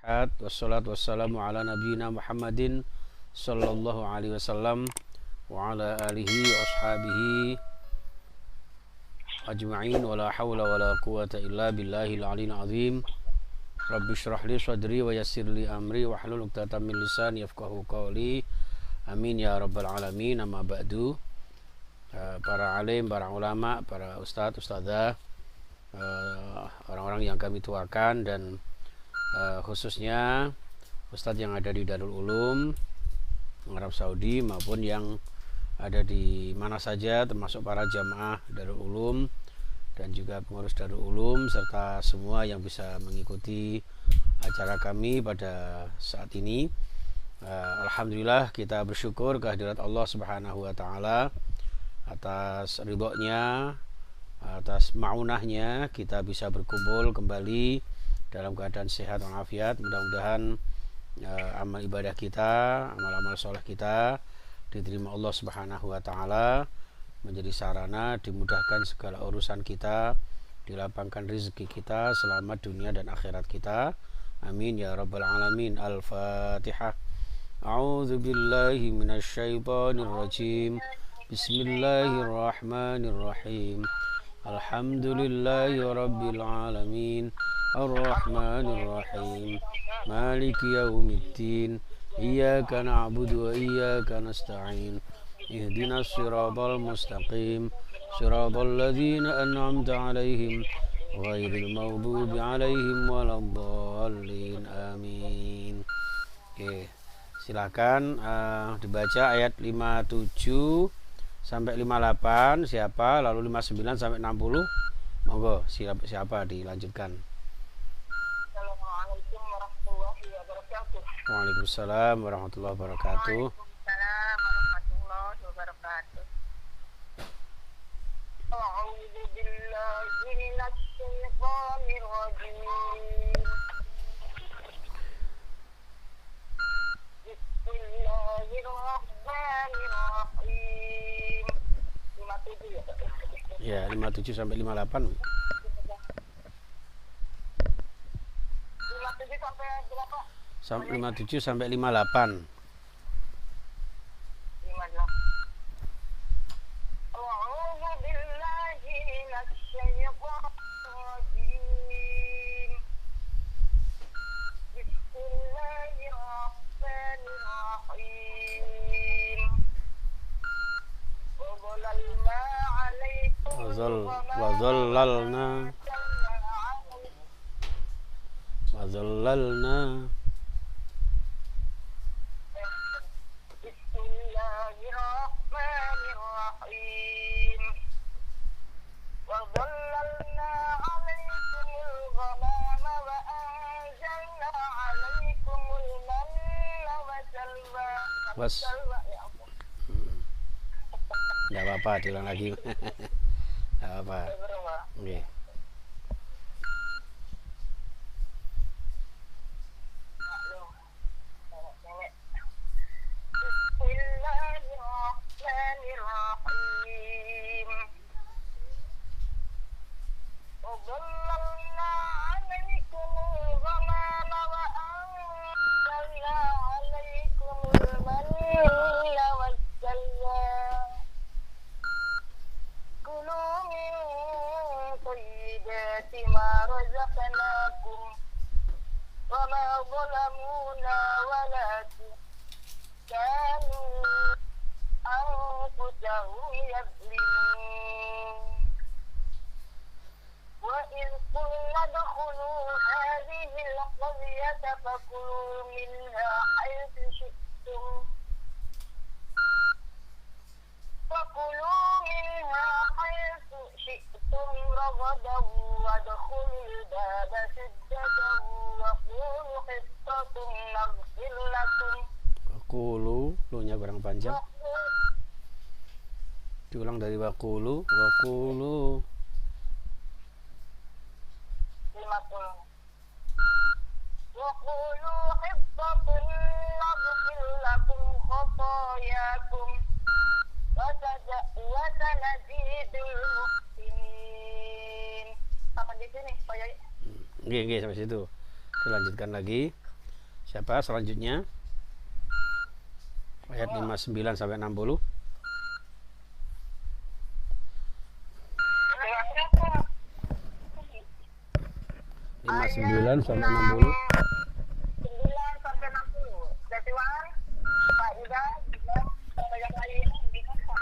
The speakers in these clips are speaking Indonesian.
ahad wassalatu wassalamu ala nabiyyina Muhammadin sallallahu alaihi wasallam wa ala alihi wa ashabihi ajma'in wa la hawla wa la quwata illa billahil aliyyil azim. Rabbi shrah li sadri wa yassir li amri wa hlul 'uqdatam min lisani yafqahu qawli. Amin ya rabbal alamin. Amma ba'du. Para alim, para ulama, para ustadz, ustadzah, orang-orang yang kami tuakan, dan khususnya ustadz yang ada di Darul Ulum Arab Saudi maupun yang ada di mana saja, termasuk para jamaah Darul Ulum dan juga pengurus Darul Ulum serta semua yang bisa mengikuti acara kami pada saat ini. Alhamdulillah, kita bersyukur kehadirat Allah Subhanahu wa taala atas ridhonya, atas maunahnya kita bisa berkumpul kembali dalam keadaan sehat walafiat. Mudah-mudahan amal ibadah kita, amal-amal soleh kita diterima Allah Subhanahu wa taala, menjadi sarana dimudahkan segala urusan kita, dilapangkan rezeki kita, selamat dunia dan akhirat kita. Amin ya rabbal alamin. Al-Fatihah. A'udzu billahi minasyaitonir rajim. Bismillahirrahmanirrahim. Alhamdulillahi rabbil alamin. Ar-Rahmanir-Rahim. Maliki yaumiddin. Iyyaka na'budu wa iyyaka nasta'in. Ihdinas siratal mustaqim. Siratal ladzina an'amta 'alaihim ghairil maghdubi 'alaihim waladdallin. Amin. Oke, silakan dibaca ayat 57 sampai 58 siapa, lalu 59 sampai 60. Monggo, siapa dilanjutkan. Assalamualaikum warahmatullahi wabarakatuh. Waalaikumsalam warahmatullahi wabarakatuh. Waalaikumsalam warahmatullahi wabarakatuh. A'udzu billahi minasy syaithanir rajim. Bismillahirrahmanirrahim. 57 ya. Ya, 57 sampai 58. 57 sampai berapa? 57 sampai 58. 58. A'udzu billahi minasy syaithanir rajim. Bismillahirrahmanirrahim. Wazallalna. Bismillahirrahmanirrahim. وظللنا عليكم الغمام وأنزلنا عليكم المن والسلوى. Ya ampun. Enggak apa-apa, diulang lagi. Enggak apa-apa. Oke. Bismillahirrahmanirrahim. وظللنا عليكم الغمام وأنزلنا عليكم المن والسلوى. كلوا من طيبات ما رزقناكم وما ظلمونا ولكن كانوا أنفسهم يظلمون. وإذ قلنا ادخلوا هذه القرية فكلوا منها حيث شئتم رغدا وادخلوا الباب سجدا وقولوا حطة نغفر لكم. Waqulu, lu-nya kurang panjang. Diulang dari waqulu. 50. وقولوا حطة نغفر لكم خطاياكم وسنزيد المحسنين. Sampai di sini, Pak Yai. Nggih, sampai situ. Dilanjutkan lagi. Siapa selanjutnya? Ayat 59 sampai 60. Ayat 59 sampai 60. 9 sampai 60. Berarti Wan, Pak Ida, bilang sampai yang lain binasa.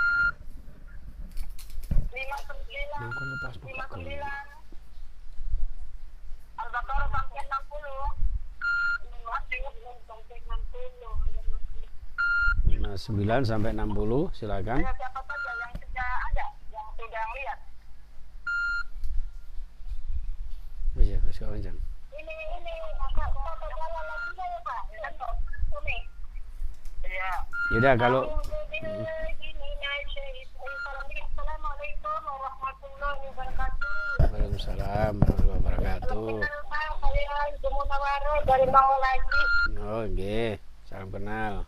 59, 59. Al-Baqarah sampai 60. Sampai 60. 59 sampai 60, silakan. Ada siapa saja yang sudah ada, yang sudah lihat? Iya, sekarang. Ini agak foto jalan lagi ya Pak. Ini. Iya. Yaudah kalau Assalamualaikum warahmatullahi wabarakatuh. Waalaikumsalam warahmatullahi wabarakatuh. Saya Ibu Munawaro dari Mau lagi. Oh, nggih. Salam kenal.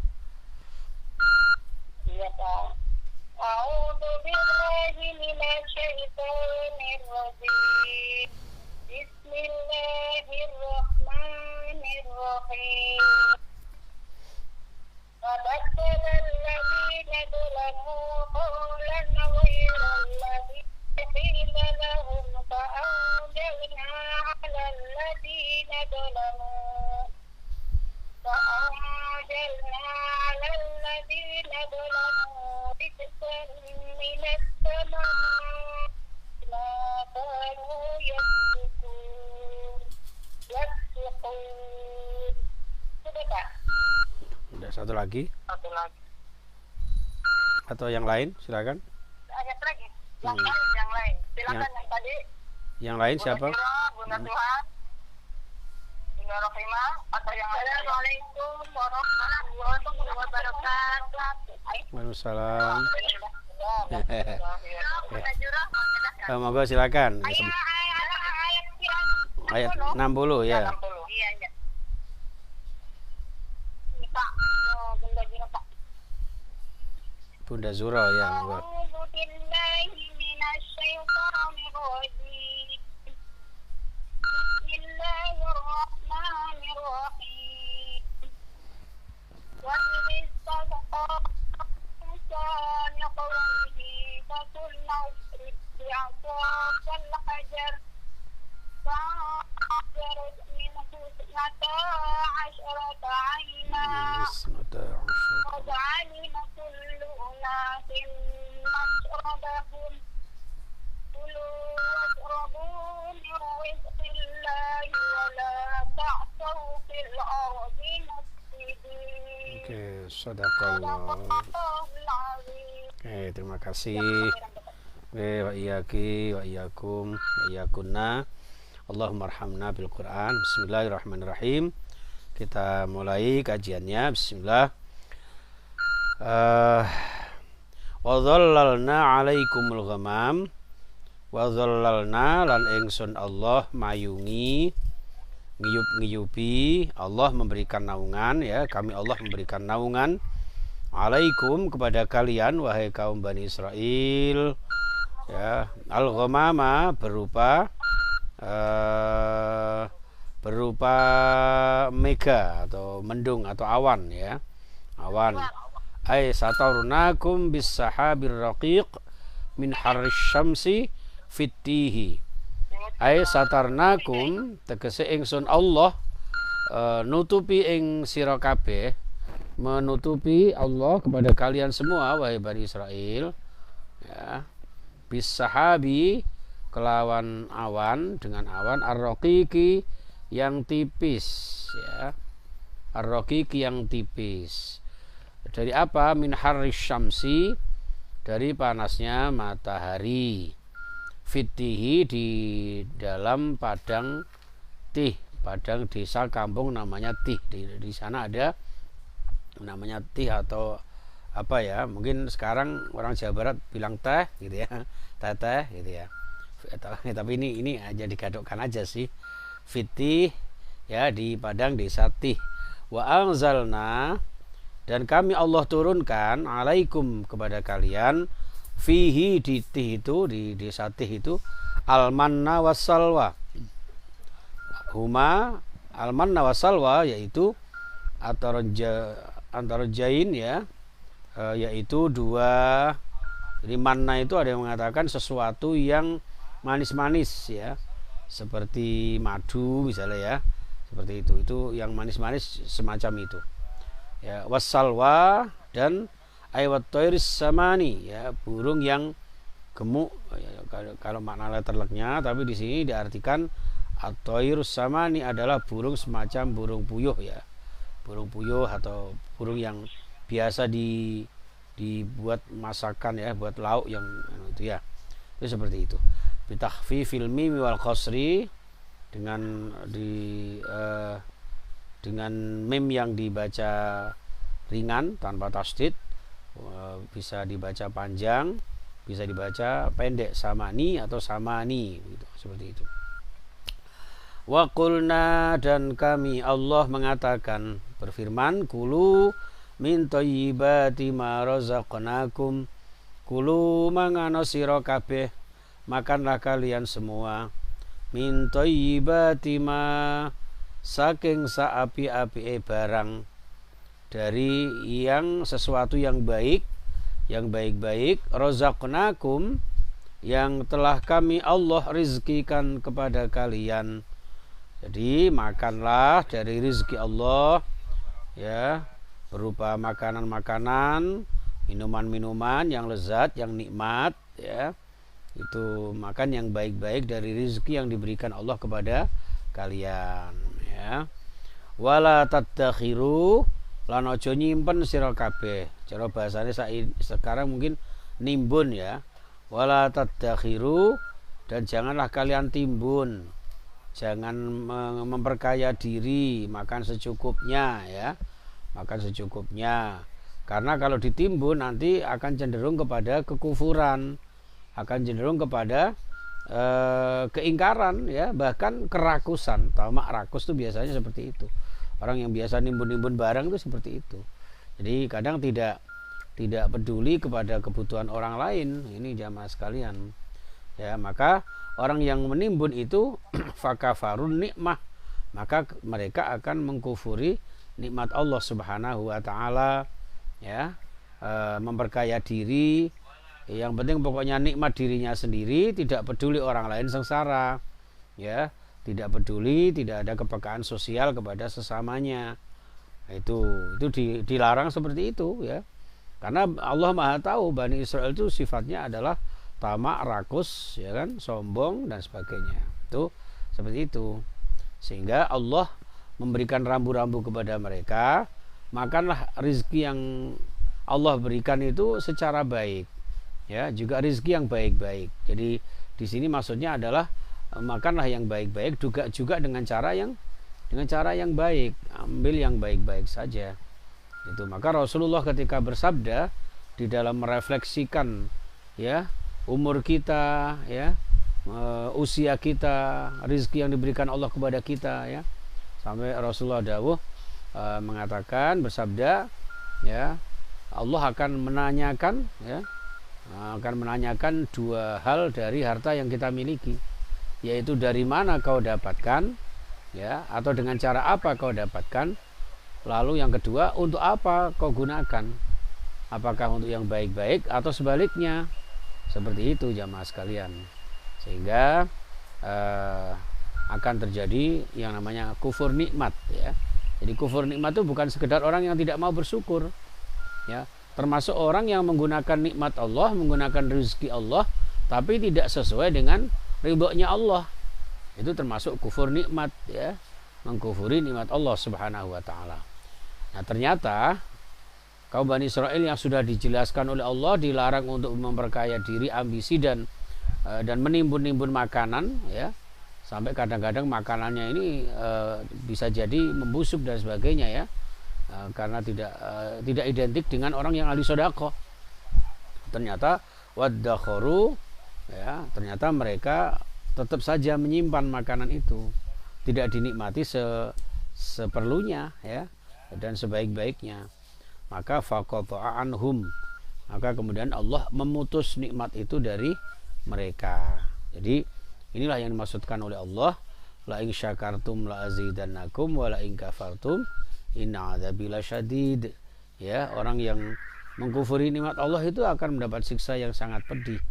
Iya Pak. A'udzu billahi minasyaitonir rajim. Bismillahirrahmanirrahim. فبدل الذين ظلموا قولا غير الذي قيل لهم فأنزلنا على الذين ظلموا رجزا من السماء ما كانوا يفسقون. Sudah Pak? Udah satu lagi Satu lagi. atau yang lain, silakan. Ayat lagi. Yang lain. Silakan yang tadi. Yang lain siapa? Bunda Tuhan. Bunda Rohimah atau yang lain. Assalamualaikum warahmatullahi wabarakatuh. Waalaikumsalam. Bunda Jurah, Monggo silakan. Ayat 60 ya. 60. Iya, iya. Ini Pak, Bunda Jurah Pak. Bunda Zura ya, monggo. أعوذ بالله من الشيطان الرجيم. بسم الله الرحمن الرحيم. وإذ استسقى موسى لقومه فقلنا اضرب بعصاك الحجر فانفجرت منه اثنتا عشرة عينا قد علم كل أناس مشربهم كلوا واشربوا من رزق الله ولا تعثوا في الأرض مفسدين. Oke, sadaqallah. صدق العظيم. Oke, terima kasih. Wa iyyaki wa iyyakum wa iyyakunna. Allahumma arhamna bil Qur'an. Bismillahirrahmanirrahim. Kita mulai kajiannya. Bismillah. Wa dhallalna 'alaikumul ghamam. Wa dhallalna lan ingsun Allah mayungi ngiyup-ngiyupi. Allah memberikan naungan ya, kami Allah memberikan naungan alaikum kepada kalian wahai kaum Bani Israel ya. Al-ghamama berupa mega atau mendung atau awan ya, awan. Ay satarnakum bis sahabir raqiq min harris syamsi fitihi. Ay satarnakum tegese ingsun Allah nutupi ing sira kabeh, menutupi Allah kepada kalian semua wahai Bani Israel ya, bis sahabi kelawan awan, dengan awan ar-raqiqi yang tipis ya, ar-raqiqi yang tipis. Dari apa? Min harris syamsi, dari panasnya matahari, fitihi di dalam padang tih, padang desa kampung namanya tih. Di sana ada namanya tih atau apa ya, mungkin sekarang orang Jawa Barat bilang teh gitu ya, teh gitu ya. Tapi ini aja digadukkan aja sih, fitih ya, di padang desa tih. Wa anzalna, dan kami Allah turunkan alaikum kepada kalian, fihi di tih itu, di desa tih itu, al-manna wassalwa. Huma al-manna wassalwa, yaitu antara jain ya, yaitu dua. Jadi manna itu ada yang mengatakan sesuatu yang manis-manis ya, seperti madu misalnya ya, seperti itu yang manis-manis semacam itu ya. Wassalwa dan aywat toiris samani ya, burung yang gemuk ya, kalau makna letterleknya, tapi di sini diartikan at-toirus samani adalah burung semacam burung puyuh ya, burung puyuh atau burung yang biasa dibuat masakan ya, buat lauk yang itu ya, itu seperti itu. Bitakhfifil mim wal qasri, dengan dengan mim yang dibaca ringan tanpa tasdid, bisa dibaca panjang, bisa dibaca pendek, samani atau samani gitu, seperti itu. Wa qulna, dan kami Allah mengatakan, berfirman, kulu min thayyibati ma razaqnakum, kulu mangano sira kabeh, makanlah kalian semua, min thayyibati ma, saking saapi-apike barang, dari yang sesuatu yang baik, yang baik-baik, razaqnakum, yang telah kami Allah rizkikan kepada kalian. Jadi makanlah dari rizki Allah ya, berupa makanan-makanan, minuman-minuman yang lezat, yang nikmat ya. Itu makan yang baik-baik dari rezeki yang diberikan Allah kepada kalian ya. Wala tadakhiru, lan aja nyimpen sira kabeh. Cara bahasane sekarang mungkin nimbun ya. Wala tadakhiru, dan janganlah kalian timbun. Jangan memperkaya diri, makan secukupnya ya. Makan secukupnya. Karena kalau ditimbun nanti akan cenderung kepada kekufuran, akan cenderung kepada keingkaran ya, bahkan kerakusan. Tamak rakus itu biasanya seperti itu. Orang yang biasa nimbun-nimbun barang itu seperti itu. Jadi kadang tidak peduli kepada kebutuhan orang lain. Ini jamaah sekalian. Ya, maka orang yang menimbun itu fakafarun nikmah, maka mereka akan mengkufuri nikmat Allah Subhanahu wa taala ya, memperkaya diri. Yang penting pokoknya nikmat dirinya sendiri, tidak peduli orang lain sengsara ya, tidak peduli, tidak ada kepekaan sosial kepada sesamanya. Itu dilarang seperti itu ya, karena Allah Maha tahu Bani Israel itu sifatnya adalah tamak, rakus ya kan, sombong dan sebagainya. Itu seperti itu, sehingga Allah memberikan rambu-rambu kepada mereka, makanlah rizki yang Allah berikan itu secara baik ya, juga rizki yang baik-baik. Jadi di sini maksudnya adalah makanlah yang baik-baik, juga dengan cara yang baik, ambil yang baik-baik saja. Itu maka Rasulullah ketika bersabda di dalam merefleksikan ya umur kita ya, usia kita, rizki yang diberikan Allah kepada kita ya, sampai Rasulullah dawuh mengatakan, bersabda ya, Allah akan menanyakan ya, akan dua hal dari harta yang kita miliki, yaitu dari mana kau dapatkan ya, atau dengan cara apa kau dapatkan, lalu yang kedua untuk apa kau gunakan, apakah untuk yang baik-baik atau sebaliknya. Seperti itu jamaah sekalian, sehingga akan terjadi yang namanya kufur nikmat ya. Jadi kufur nikmat itu bukan sekedar orang yang tidak mau bersyukur ya, termasuk orang yang menggunakan nikmat Allah, menggunakan rezeki Allah, tapi tidak sesuai dengan ridhonya Allah. Itu termasuk kufur nikmat ya, mengkufuri nikmat Allah Subhanahu wa taala. Nah, ternyata kaum Bani Israel yang sudah dijelaskan oleh Allah dilarang untuk memperkaya diri, ambisi dan menimbun-nimbun makanan ya, sampai kadang-kadang makanannya ini bisa jadi membusuk dan sebagainya ya, karena tidak identik dengan orang yang ahli sedekah. Ternyata waddakharu ya, ternyata mereka tetap saja menyimpan makanan itu, tidak dinikmati seperlunya ya, dan sebaik-baiknya. Maka faqata'a anhum, maka kemudian Allah memutus nikmat itu dari mereka. Jadi inilah yang dimaksudkan oleh Allah, la in syakartum la azidannakum wa la in kafartum inna adzabi lasyadid. Ya, orang yang mengkufuri nikmat Allah itu akan mendapat siksa yang sangat pedih.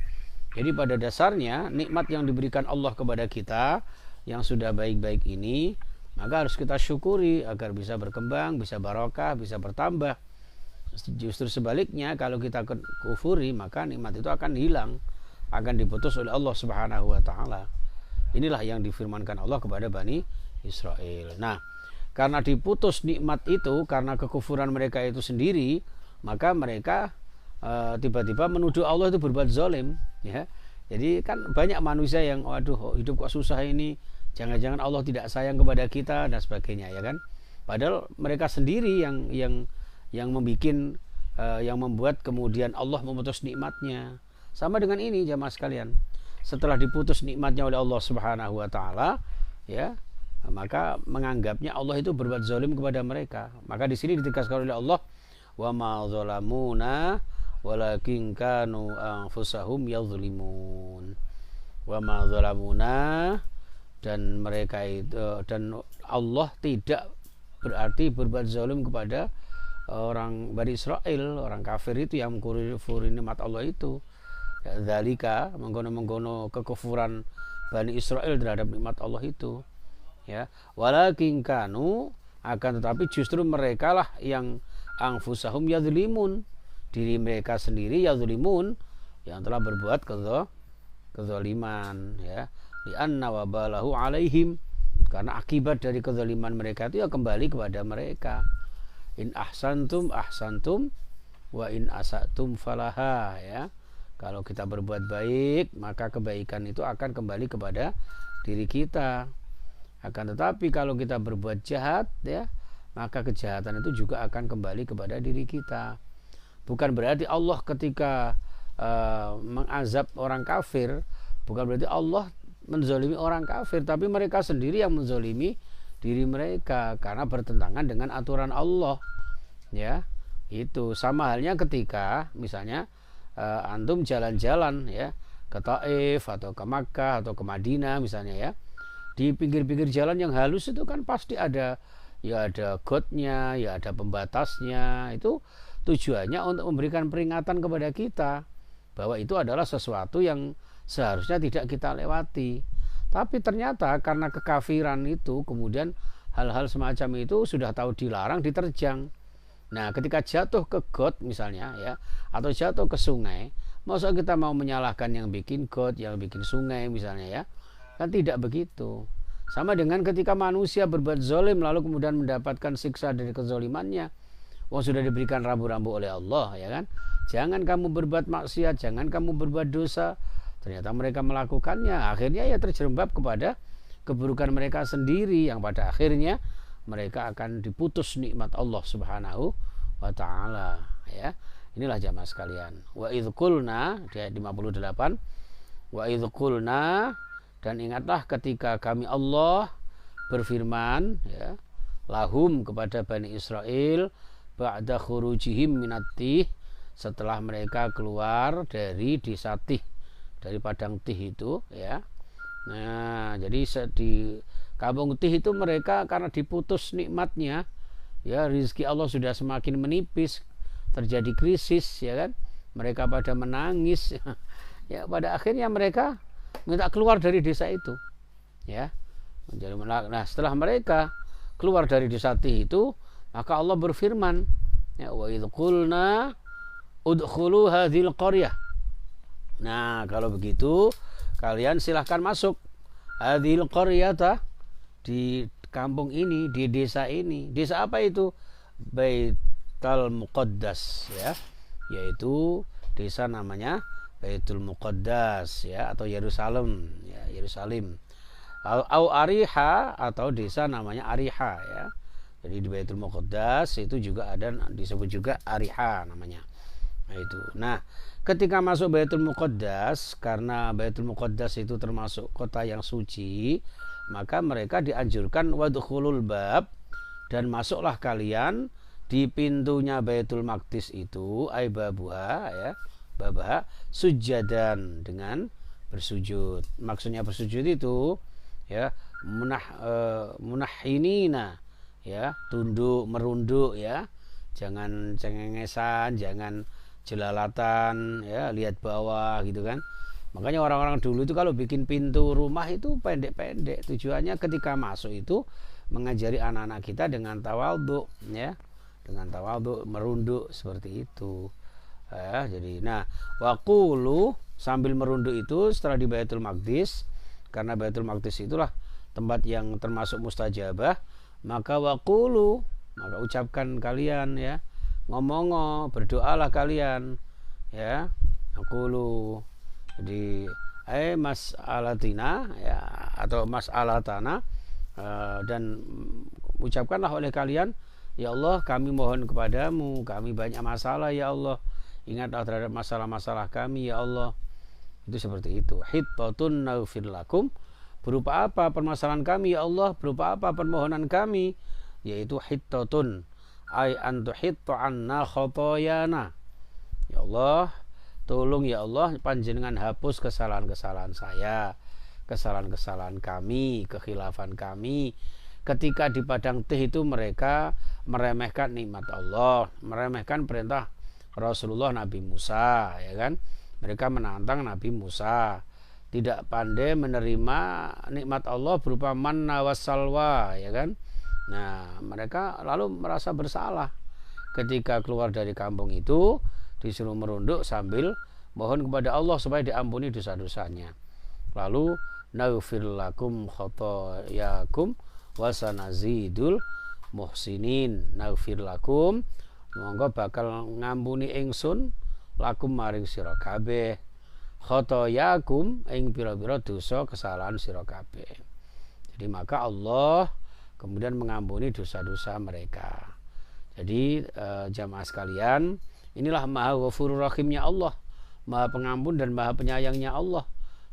Jadi pada dasarnya nikmat yang diberikan Allah kepada kita yang sudah baik-baik ini, maka harus kita syukuri agar bisa berkembang, bisa barokah, bisa bertambah. Justru sebaliknya, kalau kita kufuri, maka nikmat itu akan hilang, akan diputus oleh Allah Subhanahu wa taala. Inilah yang difirmankan Allah kepada Bani Israel. Nah, karena diputus nikmat itu karena kekufuran mereka itu sendiri, maka mereka tiba-tiba menuduh Allah itu berbuat zalim, ya. Jadi kan banyak manusia yang waduh hidup kok susah ini, jangan-jangan Allah tidak sayang kepada kita dan sebagainya, ya kan. Padahal mereka sendiri yang membuat kemudian Allah memutus nikmatnya. Sama dengan ini jamaah sekalian. Setelah diputus nikmatnya oleh Allah Subhanahu wa taala, ya, maka menganggapnya Allah itu berbuat zalim kepada mereka. Maka di sini ditegaskan oleh Allah, wa ma zalamuna walakin kanu anfusahum yadhlimun. Wa ma zalamuna, dan mereka itu, dan Allah tidak berarti berbuat zalim kepada orang Bani Israel, orang kafir itu yang mengkufuri nikmat Allah itu. Dzalika, menggono-menggono kekufuran Bani Israel terhadap nikmat Allah itu, ya. Walakin kanu, akan tetapi justru mereka lah yang anfusahum yadzlimun, diri mereka sendiri, yadzlimun, yang telah berbuat kezaliman, ya. Li anna wabalahu alaihim, karena akibat dari kezaliman mereka itu ya kembali kepada mereka. In ahsantum ahsantum wa in asatum falaha, ya. Kalau kita berbuat baik, maka kebaikan itu akan kembali kepada diri kita. Akan tetapi kalau kita berbuat jahat, ya, maka kejahatan itu juga akan kembali kepada diri kita. Bukan berarti Allah ketika mengazab orang kafir, bukan berarti Allah menzalimi orang kafir, tapi mereka sendiri yang menzalimi diri mereka karena bertentangan dengan aturan Allah, ya. Itu sama halnya ketika misalnya antum jalan-jalan, ya, ke Taif atau ke Makkah atau ke Madinah misalnya, ya. Di pinggir-pinggir jalan yang halus itu kan pasti ada, ya, ada gotnya, ya, ada pembatasnya. Itu tujuannya untuk memberikan peringatan kepada kita bahwa itu adalah sesuatu yang seharusnya tidak kita lewati. Tapi ternyata karena kekafiran itu kemudian hal-hal semacam itu sudah tahu dilarang, diterjang. Nah, ketika jatuh ke got misalnya, ya, atau jatuh ke sungai, masa kita mau menyalahkan yang bikin got, yang bikin sungai misalnya, ya. Kan tidak begitu. Sama dengan ketika manusia berbuat zalim lalu kemudian mendapatkan siksa dari kezalimannya. Wong sudah diberikan rambu-rambu oleh Allah, ya kan? Jangan kamu berbuat maksiat, jangan kamu berbuat dosa. Ternyata mereka melakukannya. Akhirnya ya terjerembab kepada keburukan mereka sendiri yang pada akhirnya mereka akan diputus nikmat Allah Subhanahu wa taala, ya. Inilah jamaah sekalian. Wa idz qulna, di ayat 58. Wa idz qulna, dan ingatlah ketika kami Allah berfirman, ya, lahum kepada Bani Israel ba'da khurujihim minat-tih, setelah mereka keluar dari desa Tih, dari padang Tih itu, ya. Nah, jadi di kampung Tih itu mereka karena diputus nikmatnya, ya, rezeki Allah sudah semakin menipis, terjadi krisis, ya kan. Mereka pada menangis, ya, pada akhirnya mereka minta keluar dari desa itu, ya. Nah, setelah mereka keluar dari desa Tih itu, maka Allah berfirman, ya, wa idz qulna udkhulu hadhil qaryah. Nah, kalau begitu kalian silahkan masuk hadhil qaryata, di kampung ini, di desa ini. Desa apa itu? Baitul Muqaddas, ya, yaitu desa namanya Baitul Muqaddas, ya, atau Yerusalem, ya, Yerusalem. Au Ariha, atau desa namanya Ariha, ya. Jadi di Baitul Muqaddas itu juga ada disebut juga Ariha namanya. Nah, itu. Nah, ketika masuk Baitul Muqaddas, karena Baitul Muqaddas itu termasuk kota yang suci, maka mereka dianjurkan wadkhulul bab, dan masuklah kalian di pintunya Baitul Maqdis itu, ai babuha, ya, babah, sujadan, dengan bersujud. Maksudnya bersujud itu, ya, munahhinina, ya, tunduk merunduk ya, jangan cengengesan, jangan jelalatan ya, lihat bawah gitu kan. Makanya orang-orang dulu itu kalau bikin pintu rumah itu pendek-pendek, tujuannya ketika masuk itu mengajari anak-anak kita dengan tawadhu ya, dengan tawadhu merunduk seperti itu ya. Jadi nah, waqulu sambil merunduk itu setelah di Baitul Maqdis, karena Baitul Maqdis itulah tempat yang termasuk mustajabah, maka waqulu, maka ucapkan kalian ya, ngomong, berdoalah kalian ya, waqulu. Jadi mas'alatina ya, atau mas'alatana, dan ucapkanlah oleh kalian, ya Allah kami mohon kepadamu, kami banyak masalah ya Allah, ingatlah terhadap masalah-masalah kami ya Allah. Itu seperti itu. Hittatun naghfir lakum, berupa apa permasalahan kami ya Allah, berupa apa permohonan kami, yaitu hittatun ay antuhitta anna khotoyana, ya Allah tolong ya Allah panjenengan hapus kesalahan-kesalahan saya, kesalahan-kesalahan kami, kekhilafan kami. Ketika di padang teh itu mereka meremehkan nikmat Allah, meremehkan perintah Rasulullah Nabi Musa ya kan. Mereka menantang Nabi Musa, tidak pandai menerima nikmat Allah berupa manna wassalwa ya kan. Nah, mereka lalu merasa bersalah ketika keluar dari kampung itu, disuruh merunduk sambil mohon kepada Allah supaya diampuni dosa-dosanya. Lalu naghfir lakum khotoyakum wasanazidul muhsinin. Naghfir lakum, monggo bakal ngampuni ingsun, lakum maring sira kabeh, khotoyakum ing pira-pira dosa kesalahan sira kabeh. Jadi maka Allah kemudian mengampuni dosa-dosa mereka. Jadi jamaah sekalian, inilah Maha Ghafurur Rahimnya Allah, Maha Pengampun dan Maha Penyayangnya Allah.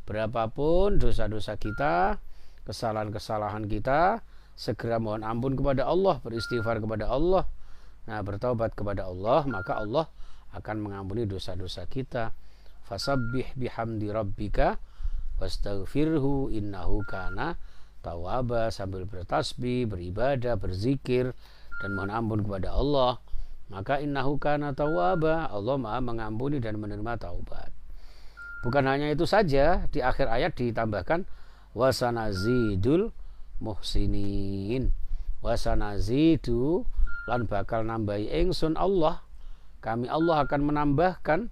Berapapun dosa-dosa kita, kesalahan-kesalahan kita, segera mohon ampun kepada Allah, beristighfar kepada Allah, nah bertaubat kepada Allah, maka Allah akan mengampuni dosa-dosa kita. Fasabbih bihamdi rabbika wastaghfirhu innahu kana tawwaba, sambil bertasbih, beribadah, berzikir dan mohon ampun kepada Allah, maka innahu kana tawwaba, Allah Maha mengampuni dan menerima taubat. Bukan hanya itu saja, di akhir ayat ditambahkan wasanazidul muhsinin, wasanazidu lan bakal nambahi ingsun Allah, kami Allah akan menambahkan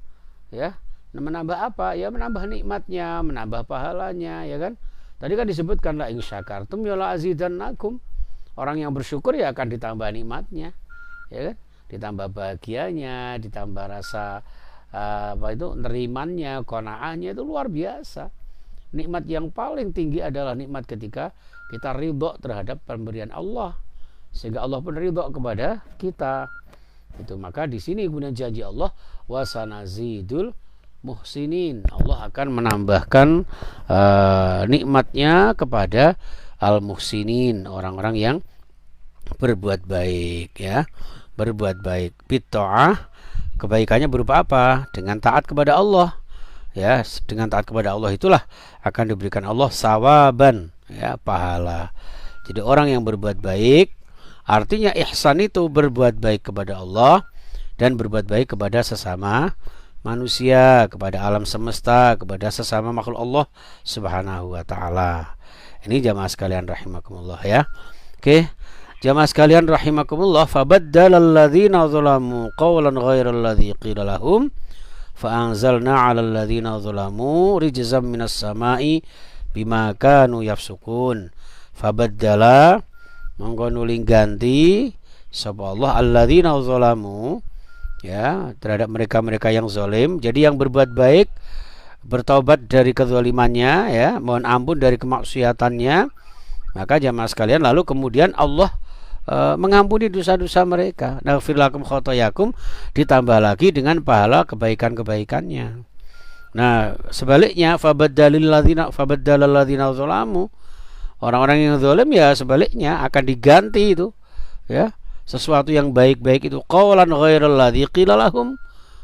ya. Menambah apa? Ya menambah nikmatnya, menambah pahalanya ya kan. Tadi kan disebutkan la in syakartum ya la azidannakum. Orang yang bersyukur ya akan ditambah nikmatnya ya kan. Ditambah bahagianya, ditambah rasa nerimannya, qanaahnya, itu luar biasa. Nikmat yang paling tinggi adalah nikmat ketika kita ridho terhadap pemberian Allah, sehingga Allah pun ridho kepada kita. Itu maka di sini kemudian janji Allah wasanazidul muhsinin, Allah akan menambahkan nikmatnya kepada al-muhsinin, orang-orang yang berbuat baik ya, berbuat baik. Bitta'ah, kebaikannya berupa apa? Dengan taat kepada Allah ya, dengan taat kepada Allah itulah akan diberikan Allah sawaban ya, pahala. Jadi orang yang berbuat baik, artinya ihsan itu berbuat baik kepada Allah dan berbuat baik kepada sesama manusia, kepada alam semesta, kepada sesama makhluk Allah Subhanahu wa taala. Ini jamaah sekalian rahimakumullah ya. Oke. Jamaah sekalian rahimakumullah, fabaddalal ladzina zalamu qawlan ghairal ladzi qila lahum fa'anzalna 'alal ladzina zalamu rijzam minas sama'i bima kanu yafsukun. Fabaddala, monggo nuling ganti sapa Allah alladzina zalamu ya, terhadap mereka-mereka yang zalim. Jadi yang berbuat baik, bertaubat dari kezalimannya ya, mohon ampun dari kemaksiatannya, maka jamaah sekalian lalu kemudian Allah mengampuni dosa-dosa mereka. Naghfir lakum khotoyakum, ditambah lagi dengan pahala kebaikan-kebaikannya. Nah, sebaliknya fabaddalal ladzina zalamu, orang-orang yang zalim ya sebaliknya akan diganti itu ya, sesuatu yang baik-baik itu qaulan ghairal ladzi qila lahum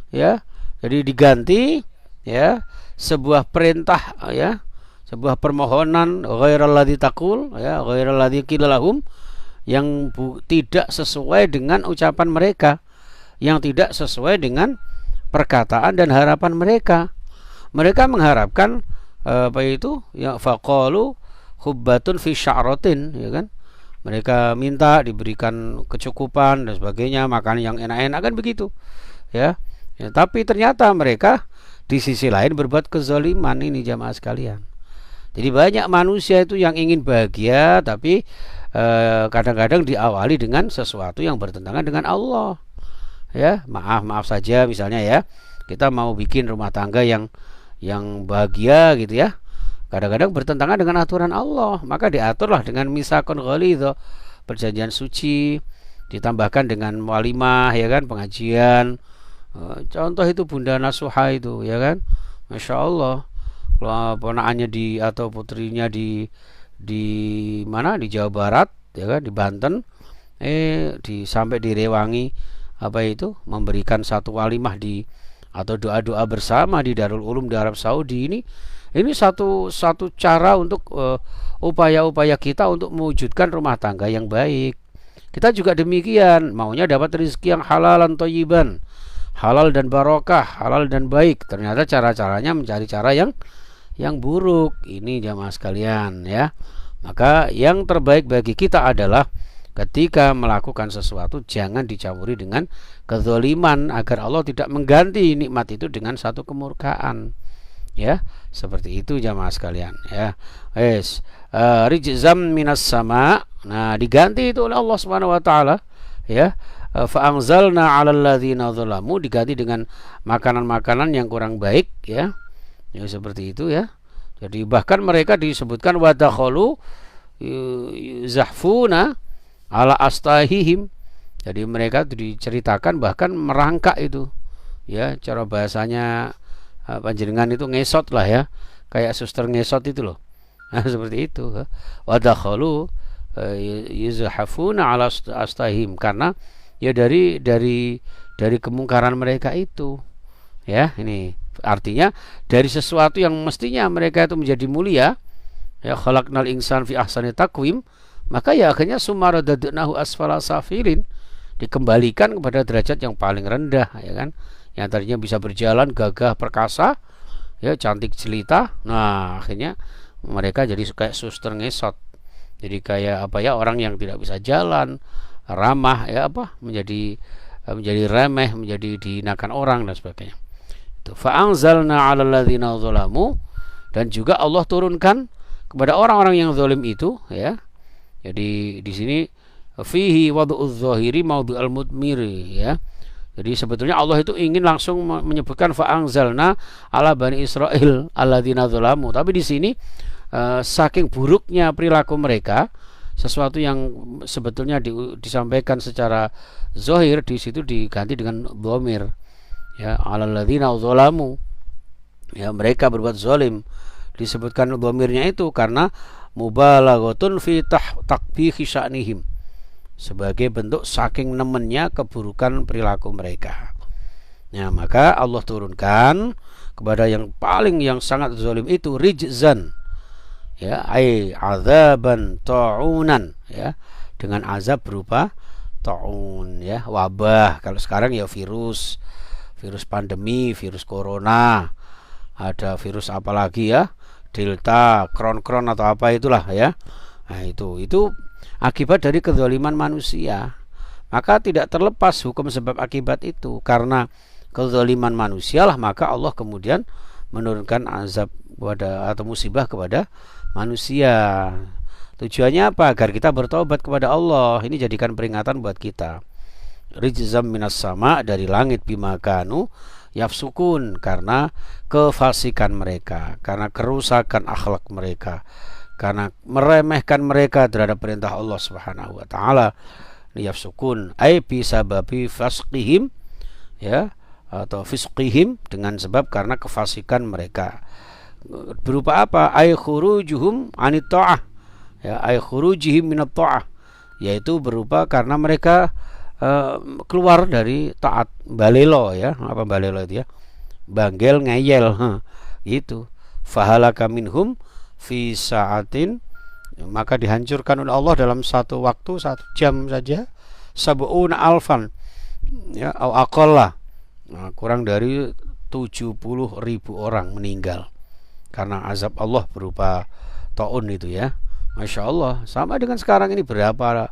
ya, jadi diganti ya sebuah perintah ya, sebuah permohonan ghairal ladzi taqul ya, ghairal ladzi qila lahum yang tidak sesuai dengan ucapan mereka, yang tidak sesuai dengan perkataan dan harapan mereka. Mereka mengharapkan apa itu ya, faqalu hubbatun fi sya'ratin, ya kan, mereka minta diberikan kecukupan dan sebagainya, makan yang enak-enak kan begitu ya. Tapi ternyata mereka di sisi lain berbuat kezaliman ini jamaah sekalian. Jadi banyak manusia itu yang ingin bahagia, tapi kadang-kadang diawali dengan sesuatu yang bertentangan dengan Allah. Ya, maaf saja misalnya ya, kita mau bikin rumah tangga yang bahagia gitu ya. Kadang-kadang bertentangan dengan aturan Allah, maka diaturlah dengan misakon ghalidho, perjanjian suci, ditambahkan dengan walimah ya kan, pengajian. Contoh itu Bunda Nasuha itu ya kan, Masya Allah. Kalau ponakannya atau putrinya di mana, di Jawa Barat ya kan, di Banten, sampai di Rewangi apa itu, memberikan satu walimah atau doa-doa bersama di Darul Ulum di Arab Saudi. Ini satu cara untuk upaya-upaya kita untuk mewujudkan rumah tangga yang baik. Kita juga demikian, maunya dapat rezeki yang halalan thayyiban, halal dan barokah, halal dan baik. Ternyata cara-caranya mencari cara yang buruk. Ini jamaah sekalian ya. Maka yang terbaik bagi kita adalah ketika melakukan sesuatu jangan dicampuri dengan kezaliman, agar Allah tidak mengganti nikmat itu dengan satu kemurkaan. Ya, seperti itu jamaah sekalian ya. Rijzam minas sama. Nah, diganti itu oleh Allah Subhanahu wa taala ya. Fa'anzalna 'alal ladzina dzalamu, diganti dengan makanan-makanan yang kurang baik ya. Ya seperti itu ya. Jadi bahkan mereka disebutkan wadakhalu yuzahfuna ala astahihim. Jadi mereka diceritakan bahkan merangkak itu. Ya, cara bahasanya panjenengan itu ngesot lah ya. Kayak suster ngesot itu loh. Nah, seperti itu. Wadakhalu yuzahfuna ala astahihim, karena ya dari kemungkaran mereka itu. Ya, ini artinya dari sesuatu yang mestinya mereka itu menjadi mulia, ya, khalaqnal insan fi ahsani taqwim, maka ya akhirnya sumaradadnahu asfala safilin, dikembalikan kepada derajat yang paling rendah ya kan, yang tadinya bisa berjalan gagah perkasa ya, cantik jelita. Nah, akhirnya mereka jadi kayak suster ngesot, jadi kayak apa ya, orang yang tidak bisa jalan, ramah ya apa, menjadi remeh, menjadi dihinakan orang dan sebagainya. Fa'anzalna 'alal ladzina dzalamu, dan juga Allah turunkan kepada orang-orang yang zalim itu ya. Jadi di sini fihi wad'uz zahiri mawdu'al mudmiri ya. Jadi sebetulnya Allah itu ingin langsung menyebutkan fa'anzalna 'ala bani Israil alladzina dzalamu, tapi di sini saking buruknya perilaku mereka, sesuatu yang sebetulnya disampaikan secara zahir di situ diganti dengan dhamir. Ya, alladzina dzalamu, ya, mereka berbuat zalim. Disebutkan dhamirnya itu karena mubalaghatun fi takbihi sya'nihim, sebagai bentuk saking nemennya keburukan perilaku mereka. Ya, maka Allah turunkan kepada yang sangat zalim itu rijzan, ya, ai azaban ta'unan, ya, dengan azab berupa ta'un ya, wabah. Kalau sekarang ya virus pandemi, virus corona, ada virus apa lagi ya, delta, kron atau apa itulah ya. Nah, itu akibat dari kezaliman manusia. Maka tidak terlepas hukum sebab akibat itu, karena kezaliman manusia lah maka Allah kemudian menurunkan azab atau musibah kepada manusia. Tujuannya apa? Agar kita bertobat kepada Allah. Ini jadikan peringatan buat kita. Rijzam minas sama, dari langit, bimakanu yafsukun, karena kefasikan mereka, karena kerusakan akhlak mereka, karena meremehkan mereka terhadap perintah Allah Subhanahu wa taala. Yafsukun ai bisababi fasqihim ya, atau fisqihim, dengan sebab karena kefasikan mereka. Berupa apa? Ai khurujuhum anit ta'ah, ya, ay khurujihim minat ta'ah, yaitu berupa karena mereka keluar dari taat, balelo ya, apa balelo itu ya, banggel ngeyel gitu. Fahalaka minhum fi sa'atin maka dihancurkan oleh Allah dalam satu waktu, 1 jam saja, sab'una alfan, ya, au aqalla, kurang dari 70.000 orang meninggal karena azab Allah berupa taun itu ya. Masya Allah, sama dengan sekarang ini berapa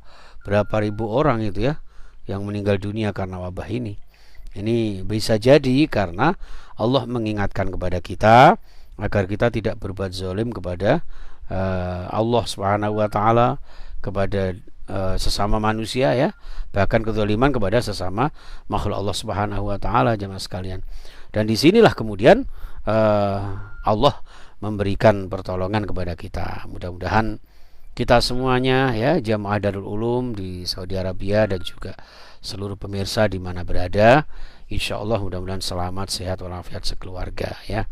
ribu orang itu ya yang meninggal dunia karena wabah ini. Ini bisa jadi karena Allah mengingatkan kepada kita agar kita tidak berbuat zalim kepada Allah Subhanahu wa taala, kepada sesama manusia ya, bahkan kezaliman kepada sesama makhluk Allah Subhanahu wa taala, jemaah sekalian. Dan disinilah kemudian Allah memberikan pertolongan kepada kita. Mudah-mudahan kita semuanya ya, jamaah Darul Ulum di Saudi Arabia dan juga seluruh pemirsa di mana berada, insya Allah mudah-mudahan selamat, sehat walafiat sekeluarga ya.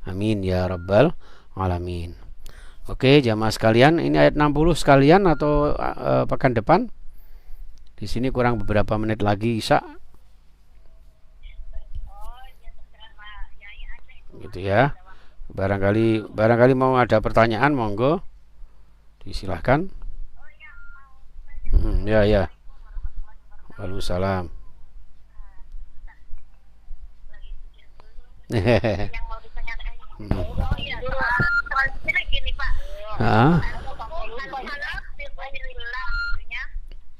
Amin ya rabbal alamin. Oke jamaah sekalian, ini ayat 60 sekalian atau pekan depan. Di sini kurang beberapa menit lagi Isya. Gitu ya. Barangkali mau ada pertanyaan, monggo. Disilahkan. Ya ya. Waalaikumsalam. Yang mau ditanyakan gini Pak.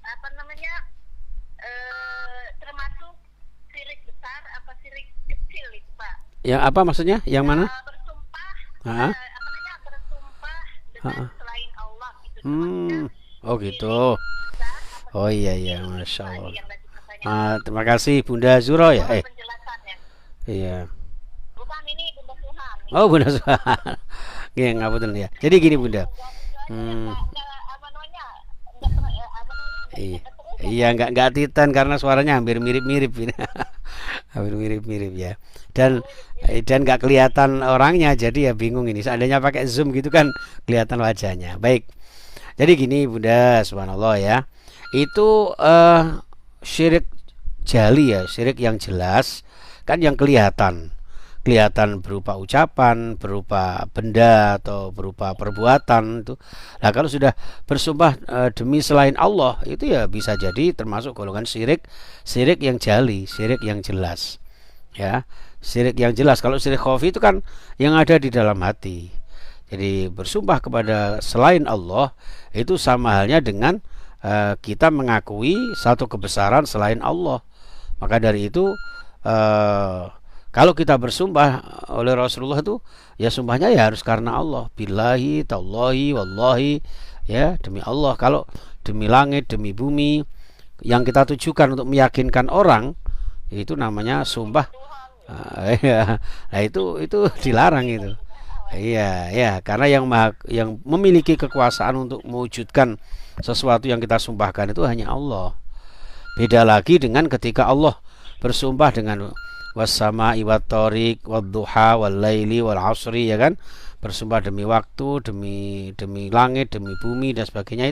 Apa namanya, termasuk syirik besar apa syirik kecil itu Pak? Yang apa maksudnya? Yang mana? Bersumpah, bersumpah dengan selain Allah gitu. Oh gitu. Oh iya iya, masya Allah. Terima kasih Bunda Zuro ya. Iya. Bukan, ini Bunda Suhan. Oh Bunda Suhan. Iya ngapunten ya. Jadi gini Bunda. Iya nggak titan karena suaranya hampir mirip-mirip ini. Hampir mirip-mirip ya. Dan nggak kelihatan orangnya, jadi ya bingung ini. Seandainya pakai zoom gitu kan kelihatan wajahnya. Baik. Jadi gini Bunda, subhanallah ya. Itu syirik jali ya, syirik yang jelas kan, yang kelihatan berupa ucapan, berupa benda atau berupa perbuatan itu. Nah kalau sudah bersumpah demi selain Allah, itu ya bisa jadi termasuk golongan syirik yang jali, syirik yang jelas ya, syirik yang jelas. Kalau syirik khafi itu kan yang ada di dalam hati. Jadi bersumpah kepada selain Allah itu sama halnya dengan kita mengakui satu kebesaran selain Allah. Maka dari itu kalau kita bersumpah oleh Rasulullah itu ya sumpahnya ya harus karena Allah. Billahi, tallahi, wallahi, ya demi Allah. Kalau demi langit, demi bumi, yang kita tujukan untuk meyakinkan orang, itu namanya sumpah. Nah itu dilarang itu. Iya ya, karena yang memiliki kekuasaan untuk mewujudkan sesuatu yang kita sumpahkan itu hanya Allah. Beda lagi dengan ketika Allah bersumpah dengan wassama'i wattariq wadduha wallaili wal asri, ya kan, bersumpah demi waktu, demi langit, demi bumi dan sebagainya.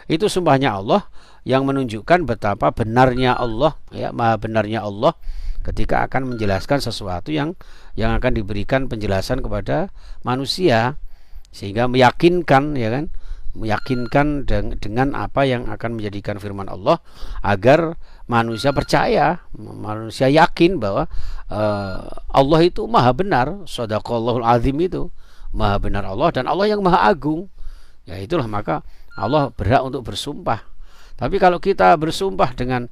Itu sumpahnya Allah yang menunjukkan betapa benarnya Allah ya, maha benarnya Allah ketika akan menjelaskan sesuatu yang akan diberikan penjelasan kepada manusia, sehingga meyakinkan ya kan, meyakinkan dengan apa yang akan menjadikan firman Allah agar manusia percaya, manusia yakin bahwa Allah itu maha benar. Shadaqallahul azim, itu maha benar Allah, dan Allah yang maha agung. Ya itulah maka Allah berhak untuk bersumpah. Tapi kalau kita bersumpah dengan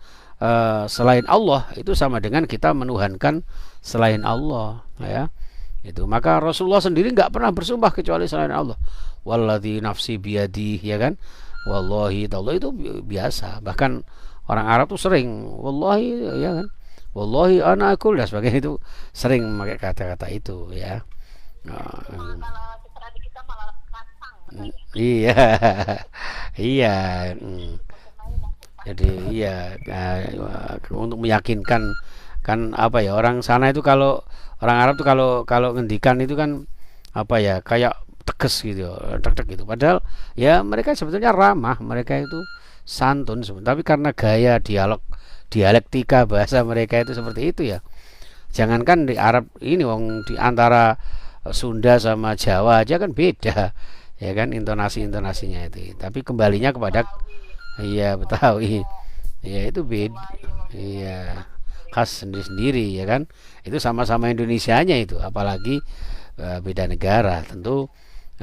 selain Allah, itu sama dengan kita menuhankan selain Allah ya. Itu maka Rasulullah sendiri nggak pernah bersumpah kecuali selain Allah. Walladzi nafsi biyadi, ya kan, wallahi ta'ala, itu biasa. Bahkan orang Arab tuh sering wallahi, ya kan, wallahi ana akul dan sebagainya, itu sering memakai kata-kata itu ya. Iya iya. Jadi iya, untuk meyakinkan kan apa ya, orang sana itu, kalau orang Arab tuh kalau ngendikan itu kan apa ya, kayak tegas gitu, tek-tek gitu. Padahal ya mereka sebetulnya ramah, mereka itu santun sebetulnya, tapi karena gaya dialektika bahasa mereka itu seperti itu ya. Jangankan di Arab ini, wong di antara Sunda sama Jawa aja kan beda. ya kan, intonasinya itu. Tapi kembalinya kepada iya Betawi, ya itu beda, iya khas sendiri-sendiri ya kan. Itu sama-sama Indonesianya itu, apalagi beda negara tentu.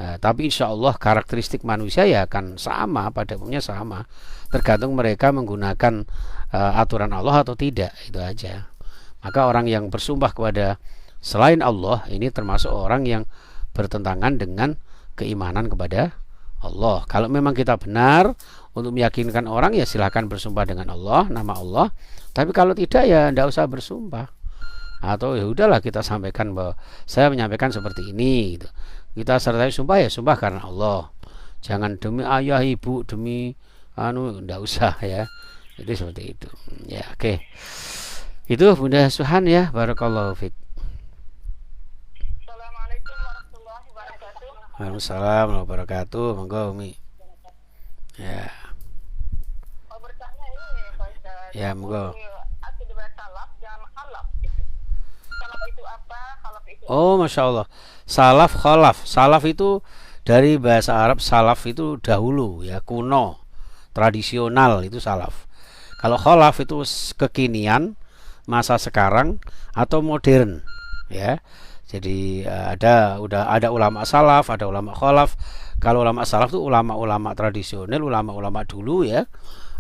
Tapi insya Allah karakteristik manusia ya akan sama, pada umumnya sama, tergantung mereka menggunakan aturan Allah atau tidak, itu aja. Maka orang yang bersumpah kepada selain Allah ini termasuk orang yang bertentangan dengan keimanan kepada Allah. Kalau memang kita benar untuk meyakinkan orang, ya silahkan bersumpah dengan Allah, nama Allah. Tapi kalau tidak, ya tidak usah bersumpah. Atau ya udahlah, kita sampaikan bahwa saya menyampaikan seperti ini gitu. Kita sertai sumpah, ya sumpah karena Allah. Jangan demi ayah ibu, demi tidak usah ya. Itu seperti itu. Ya, oke. Itu Bunda Suhan ya, barakallahu fiik. Assalamualaikum warahmatullahi wabarakatuh. Waalaikumsalam warahmatullahi wabarakatuh. Monggo Umi. Ya. Mau bertanya ini Pak Ustaz. Ya, monggo. Aku dibahas salaf dan khalaf gitu. Salaf itu apa? Khalaf itu Oh, masya Allah. Salaf, khalaf. Salaf itu dari bahasa Arab. Salaf itu dahulu ya, kuno, tradisional, itu salaf. Kalau khalaf itu kekinian, masa sekarang atau modern ya. Jadi udah ada ulama salaf, ada ulama khalaf. Kalau ulama salaf itu ulama-ulama tradisional, ulama-ulama dulu ya.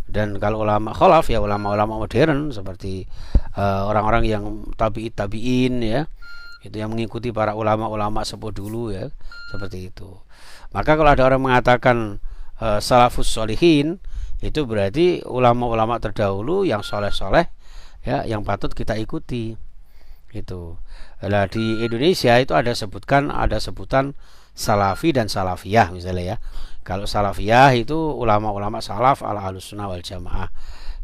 Dan kalau ulama khalaf ya ulama-ulama modern seperti orang-orang yang tabi'in ya. Itu yang mengikuti para ulama-ulama sepuh dulu ya, seperti itu. Maka kalau ada orang mengatakan salafus sholihin, itu berarti ulama-ulama terdahulu yang soleh-soleh ya, yang patut kita ikuti. Itu. Nah, di Indonesia itu ada sebutan salafi dan salafiyah misalnya ya. Kalau salafiyah itu ulama-ulama salaf ala ahlussunnah wal jamaah.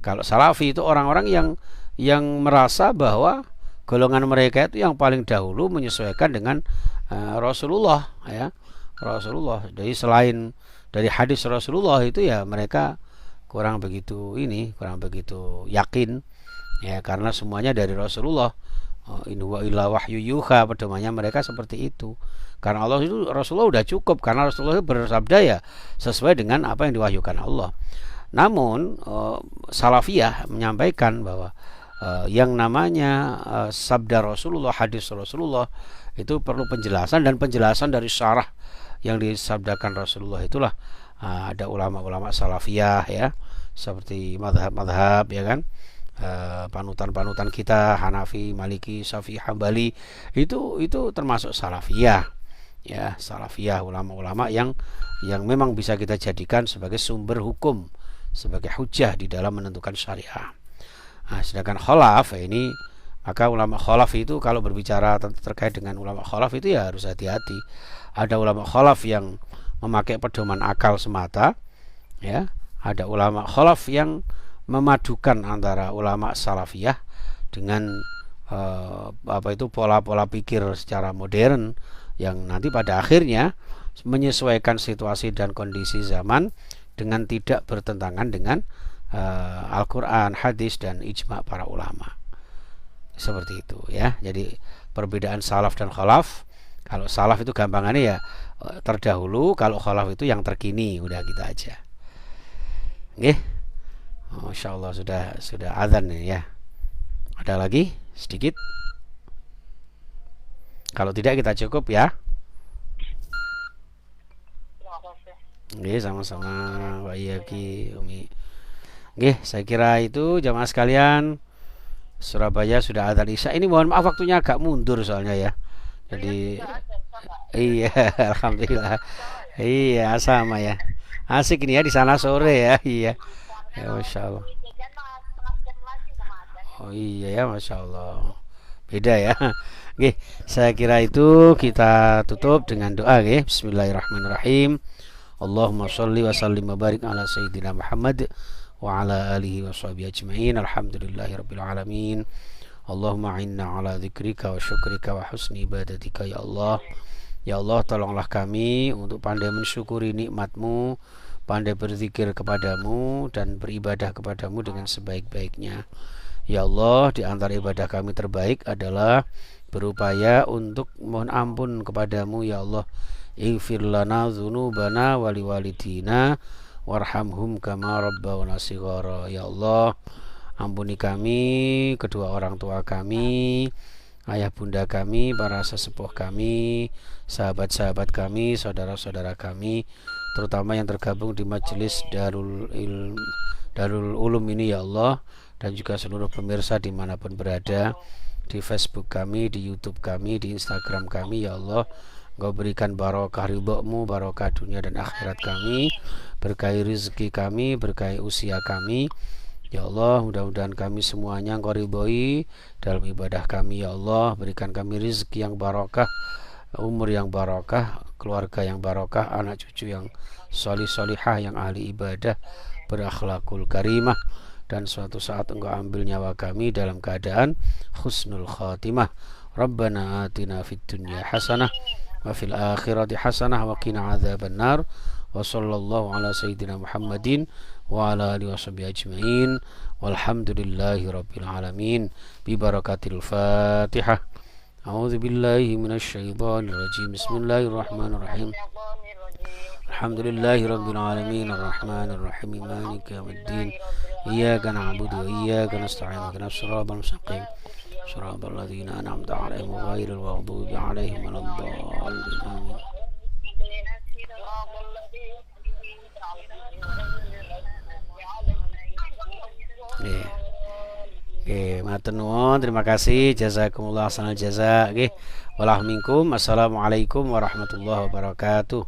Kalau salafi itu orang-orang yang merasa bahwa golongan mereka itu yang paling dahulu menyesuaikan dengan Rasulullah ya. Rasulullah. Jadi selain dari hadis Rasulullah itu ya mereka kurang begitu yakin ya, karena semuanya dari Rasulullah. In huwa illa wahyu yuha, pedomannya mereka seperti itu. Karena Allah itu, Rasulullah udah cukup, karena Rasulullah itu bersabda ya sesuai dengan apa yang diwahyukan Allah. Namun salafiyah menyampaikan bahwa yang namanya sabda Rasulullah, hadis Rasulullah itu perlu penjelasan, dan penjelasan dari syarah yang disabdakan Rasulullah itulah ada ulama-ulama salafiyah ya, seperti madhab-madhab ya kan, panutan-panutan kita Hanafi, Maliki, Syafi'i, Hambali, itu termasuk salafiyah ya. Salafiyah ulama-ulama yang memang bisa kita jadikan sebagai sumber hukum, sebagai hujah di dalam menentukan syariah. Nah, sedangkan khalaf ini, maka ulama khalaf itu kalau berbicara terkait dengan ulama khalaf itu ya harus hati-hati. Ada ulama khalaf yang memakai pedoman akal semata ya, ada ulama khalaf yang memadukan antara ulama salafiyah dengan pola-pola pikir secara modern yang nanti pada akhirnya menyesuaikan situasi dan kondisi zaman dengan tidak bertentangan dengan Al-Quran, hadis, dan ijma' para ulama. Seperti itu ya. Jadi perbedaan salaf dan khalaf, kalau salaf itu gampangannya ya terdahulu, kalau khalaf itu yang terkini, udah kita aja. Nggih. Masya Allah, sudah azan nih ya. Ada lagi sedikit? Kalau tidak kita cukup ya. Nggih, sama-sama Pak Iyaki, Umi. Nggih, saya kira itu jamaah sekalian. Surabaya sudah azan Isya. Ini mohon maaf waktunya agak mundur soalnya ya. Jadi iya, alhamdulillah. Iya, sama ya. Asik ini ya di sana sore ya. Iya. Ya, Masya Allah. Oh iya ya, Masya Allah. Beda ya. Oke, saya kira itu kita tutup dengan doa ya. Bismillahirrahmanirrahim. Allahumma sholli wa sallim wa barik ala sayyidina Muhammad wa ala alihi wa sahbihi ajma'in. Alhamdulillahirabbil alamin. Allahumma inna ala dzikrika wa syukrika wa husni ibadatika ya Allah. Ya Allah, tolonglah kami untuk pandai mensyukuri nikmat-Mu, pandai berzikir kepadamu dan beribadah kepadamu dengan sebaik-baiknya. Ya Allah, di antara ibadah kami terbaik adalah berupaya untuk mohon ampun kepadamu ya Allah. Ighfir lana dzunubana wali walidina warhamhum kama rabbawna shighara. Ya Allah, ampuni kami, kedua orang tua kami, ayah bunda kami, para sesepuh kami, sahabat-sahabat kami, saudara-saudara kami, terutama yang tergabung di majelis Darul Ulum ini ya Allah, dan juga seluruh pemirsa dimanapun berada, di Facebook kami, di YouTube kami, di Instagram kami ya Allah. Engkau berikan barokah ridho-Mu, barokah dunia dan akhirat kami, berkahi rezeki kami, berkahi usia kami ya Allah. Mudah-mudahan kami semuanya Engkau ridhoi dalam ibadah kami ya Allah. Berikan kami rezeki yang barokah, umur yang barokah, keluarga yang barokah, anak cucu yang solih-solihah, yang ahli ibadah, berakhlakul karimah, dan suatu saat Engkau ambil nyawa kami dalam keadaan husnul khatimah. Rabbana atina fid dunya hasanah wa fil akhirati hasanah wa qina adzabannar. Wa sallallahu ala sayyidina Muhammadin wa ala alihi washabihi ajmain. Walhamdulillahi rabbil alamin. Bi barakatil Fatihah. A'udzu billahi minasy syaithanir rajim. Bismillahirrahmanirrahim. Alhamdulillahi rabbil alamin arrahmanir rahim maliki yaumiddin. Iyyaka na'budu wa iyyaka nasta'in ihdinas siratal mustaqim siratal ladzina an'amta 'alaihim ghairil maghdubi 'alaihim waladdallin. Amin. Matur nuwun, terima kasih, jazakumullah ahsanal jaza. Nggih, walah minkum. Assalamualaikum warahmatullahi wabarakatuh.